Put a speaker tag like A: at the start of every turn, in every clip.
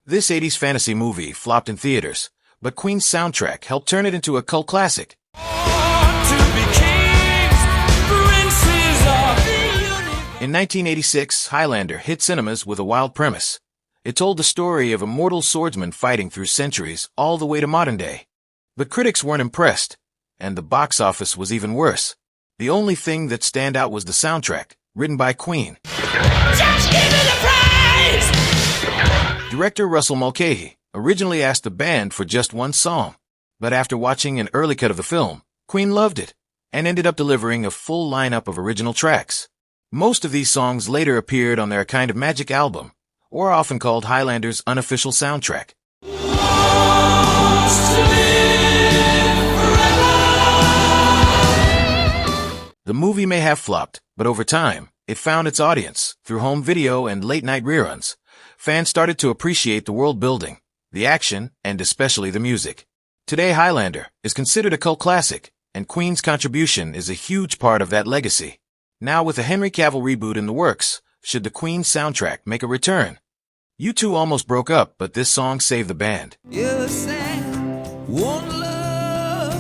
A: This 80s fantasy movie flopped in theaters, but Queen's soundtrack helped turn it into a cult classic. In 1986, Highlander hit cinemas with a wild premise. It told the story of a mortal swordsman fighting through centuries all the way to modern day. But critics weren't impressed, and the box office was even worse. The only thing that stand out was the soundtrack, written by Queen. Just give me the prize! Director Russell Mulcahy originally asked the band for just one song, but after watching an early cut of the film, Queen loved it, and ended up delivering a full lineup of original tracks. Most of these songs later appeared on their Kind of Magic album, or are often called Highlander's unofficial soundtrack. The movie may have flopped, but over time, it found its audience. Through home video and late-night reruns, fans started to appreciate the world building, the action, and especially the music. Today, Highlander is considered a cult classic, and Queen's contribution is a huge part of that legacy. Now, with a Henry Cavill reboot in the works, should the Queen soundtrack make a return? U2 almost broke up, but this song saved the band.
B: You said, one love,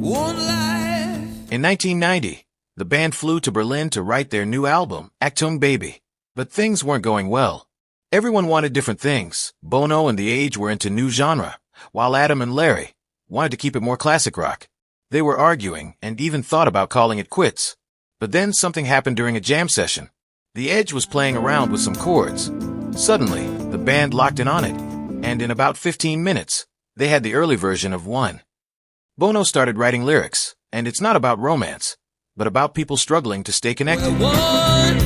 B: one life.
A: In 1990, the band flew to Berlin to write their new album, Achtung Baby. But things weren't going well. Everyone wanted different things. Bono and The Age were into new genre, while Adam and Larry wanted to keep it more classic rock. They were arguing and even thought about calling it quits. But then something happened during a jam session. The Edge was playing around with some chords. Suddenly, the band locked in on it, and in about 15 minutes, they had the early version of One. Bono started writing lyrics, and it's not about romance, but about people struggling to stay connected.
B: We're one,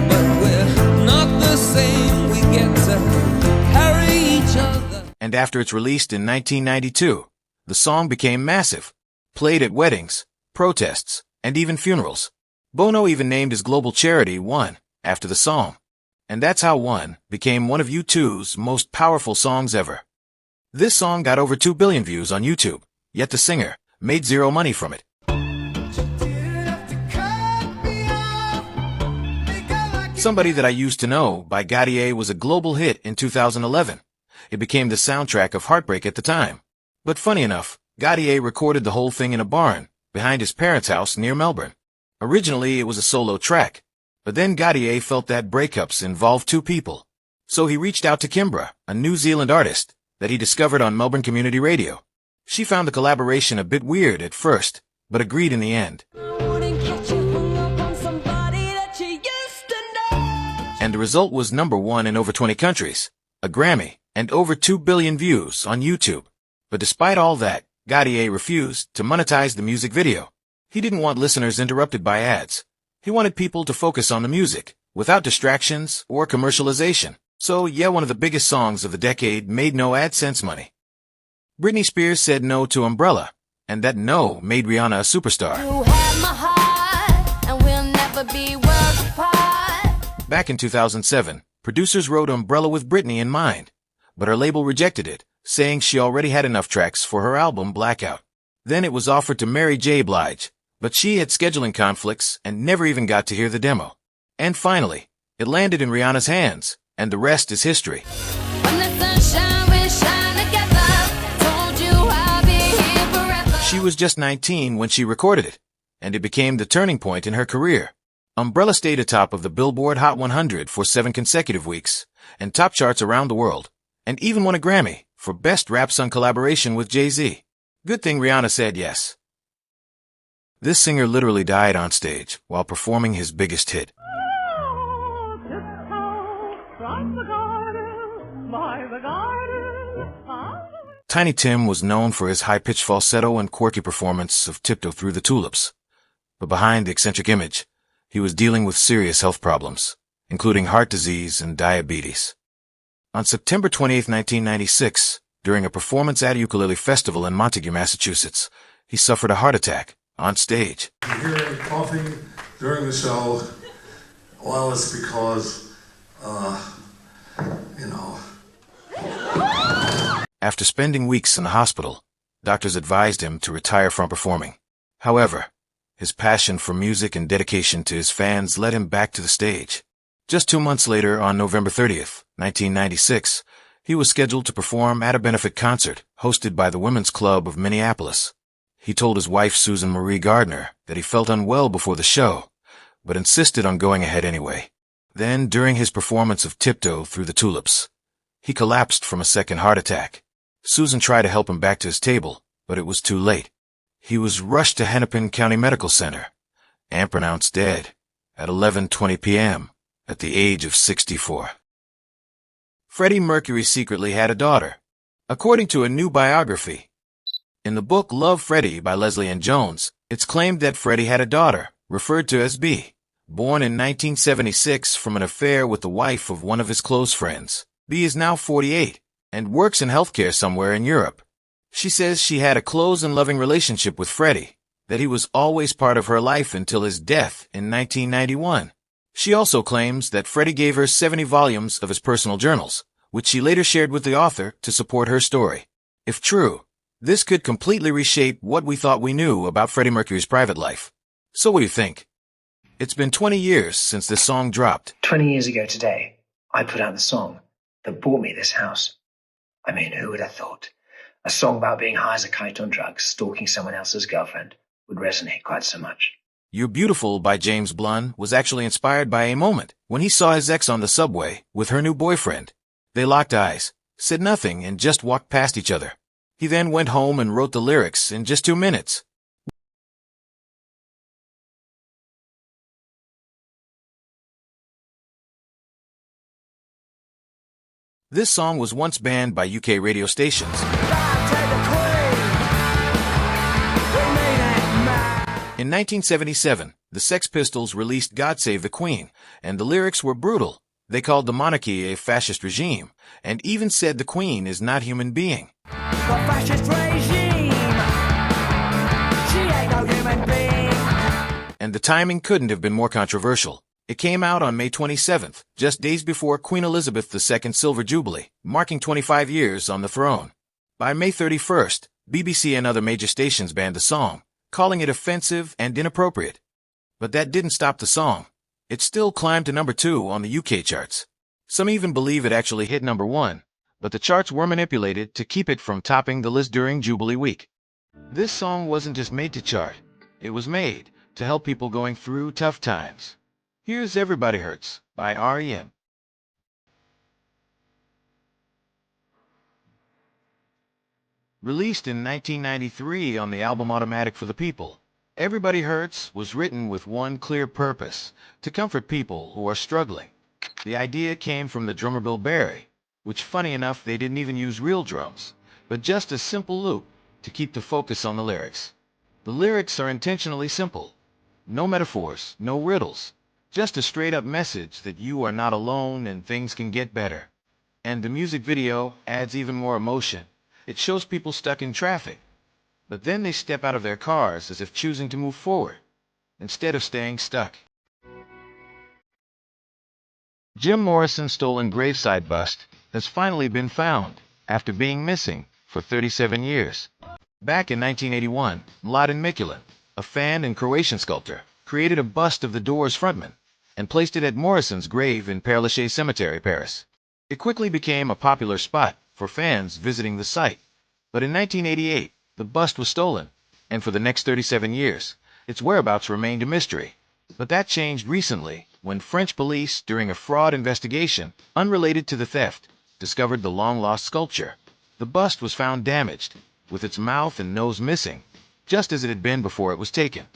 B: but we're not the same. We get to carry each other.
A: And after it's released in 1992, the song became massive, played at weddings, protests, and even funerals. Bono even named his global charity One after the song. And that's how One became one of U2's most powerful songs ever. This song got over 2 billion views on YouTube, yet the singer made zero money from it. Somebody That I Used to Know by Gadier was a global hit in 2011. It became the soundtrack of heartbreak at the time. But funny enough, Gadier recorded the whole thing in a barn behind his parents' house near Melbourne. Originally, it was a solo track, but then Gadier felt that breakups involved two people. So he reached out to Kimbra, a New Zealand artist that he discovered on Melbourne Community Radio. She found the collaboration a bit weird at first, but agreed in the end. And the result was #1 in over 20 countries, a Grammy, and over 2 billion views on YouTube. But despite all that, Gadier refused to monetize the music video. He didn't want listeners interrupted by ads. He wanted people to focus on the music, without distractions or commercialization. So, yeah, one of the biggest songs of the decade made no AdSense money. Britney Spears said no to Umbrella, and that no made Rihanna a superstar.
C: You have my heart, and we'll never be worlds apart.
A: Back in 2007, producers wrote Umbrella with Britney in mind, but her label rejected it, saying she already had enough tracks for her album Blackout. Then it was offered to Mary J. Blige, but she had scheduling conflicts and never even got to hear the demo. And finally, it landed in Rihanna's hands, and the rest is history.
C: When the sunshine, we shine together. Told you I'll be here forever.
A: She was just 19 when she recorded it, and it became the turning point in her career. Umbrella stayed atop of the Billboard Hot 100 for 7 consecutive weeks, and top charts around the world, and even won a Grammy for Best Rap Song Collaboration with Jay-Z. Good thing Rihanna said yes. This singer literally died on stage while performing his biggest hit. Tiny Tim was known for his high-pitched falsetto and quirky performance of Tiptoe Through the Tulips. But behind the eccentric image, he was dealing with serious health problems, including heart disease and diabetes. On September 28, 1996, during a performance at a ukulele festival in Montague, Massachusetts, he suffered a heart attack on stage.
D: You hear him coughing during the show. Well, it's because,
A: After spending weeks in the hospital, doctors advised him to retire from performing. However, his passion for music and dedication to his fans led him back to the stage. Just 2 months later, on November 30th, 1996, He was scheduled to perform at a benefit concert hosted by the Women's Club of Minneapolis. He told his wife, Susan Marie Gardner, that he felt unwell before the show, but insisted on going ahead anyway. Then, during his performance of Tiptoe Through the Tulips, he collapsed from a second heart attack. Susan tried to help him back to his table, but it was too late. He was rushed to Hennepin County Medical Center and pronounced dead at 11:20 p.m. at the age of 64. Freddie Mercury secretly had a daughter, according to a new biography. In the book Love, Freddie by Leslie Ann Jones, it's claimed that Freddie had a daughter, referred to as B, born in 1976 from an affair with the wife of one of his close friends. B is now 48 and works in healthcare somewhere in Europe. She says she had a close and loving relationship with Freddie, that he was always part of her life until his death in 1991. She also claims that Freddie gave her 70 volumes of his personal journals, which she later shared with the author to support her story. If true, this could completely reshape what we thought we knew about Freddie Mercury's private life. So what do you think? It's been 20 years since this song dropped.
E: 20 years ago today, I put out the song that bought me this house. I mean, who would have thought? A song about being high as a kite on drugs, stalking someone else's girlfriend, would resonate quite so much.
A: You're Beautiful by James Blunt was actually inspired by a moment when he saw his ex on the subway with her new boyfriend. They locked eyes, said nothing, and just walked past each other. He then went home and wrote the lyrics in just 2 minutes. This song was once banned by UK radio stations. In 1977, the Sex Pistols released God Save the Queen, and the lyrics were brutal. They called the monarchy a fascist regime, and even said the Queen is not human being.
B: A fascist regime. She ain't no human being.
A: And the timing couldn't have been more controversial. It came out on May 27th, just days before Queen Elizabeth II's Silver Jubilee, marking 25 years on the throne. By May 31st, BBC and other major stations banned the song, calling it offensive and inappropriate. But that didn't stop the song. It still climbed to number 2 on the UK charts. Some even believe it actually hit number 1, but the charts were manipulated to keep it from topping the list during Jubilee week. This song wasn't just made to chart. It was made to help people going through tough times. Here's Everybody Hurts by R.E.M. Released in 1993 on the album Automatic for the People, Everybody Hurts was written with one clear purpose: to comfort people who are struggling. The idea came from the drummer Bill Berry, which, funny enough, they didn't even use real drums, but just a simple loop to keep the focus on the lyrics. The lyrics are intentionally simple. No metaphors, no riddles, just a straight-up message that you are not alone and things can get better. And the music video adds even more emotion. It shows people stuck in traffic, but then they step out of their cars as if choosing to move forward, instead of staying stuck. Jim Morrison's stolen graveside bust has finally been found, after being missing for 37 years. Back in 1981, Mladen Mikulan, a fan and Croatian sculptor, created a bust of the Doors frontman and placed it at Morrison's grave in Père Lachaise Cemetery, Paris. It quickly became a popular spot for fans visiting the site. But in 1988, the bust was stolen, and for the next 37 years, its whereabouts remained a mystery. But that changed recently when French police, during a fraud investigation unrelated to the theft, discovered the long-lost sculpture. The bust was found damaged, with its mouth and nose missing, just as it had been before it was taken.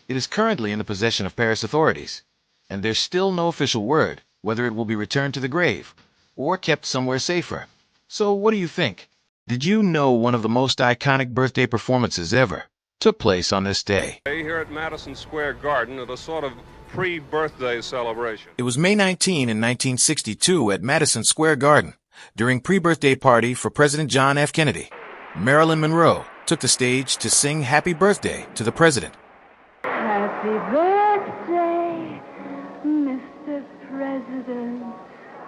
A: It is currently in the possession of Paris authorities, and there's still no official word whether it will be returned to the grave or kept somewhere safer. So what do you think? Did you know one of the most iconic birthday performances ever took place on this day?
F: Here at Madison Square Garden at a sort of pre-birthday celebration.
A: It was May 19 in 1962 at Madison Square Garden, during pre-birthday party for President John F. Kennedy. Marilyn Monroe took the stage to sing Happy Birthday to the president.
G: Happy birthday, Mr. President.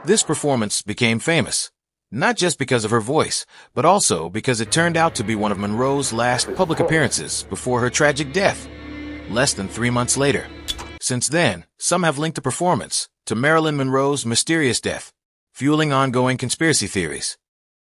A: This performance became famous, not just because of her voice, but also because it turned out to be one of Monroe's last public appearances before her tragic death, less than 3 months later. Since then, some have linked the performance to Marilyn Monroe's mysterious death, fueling ongoing conspiracy theories.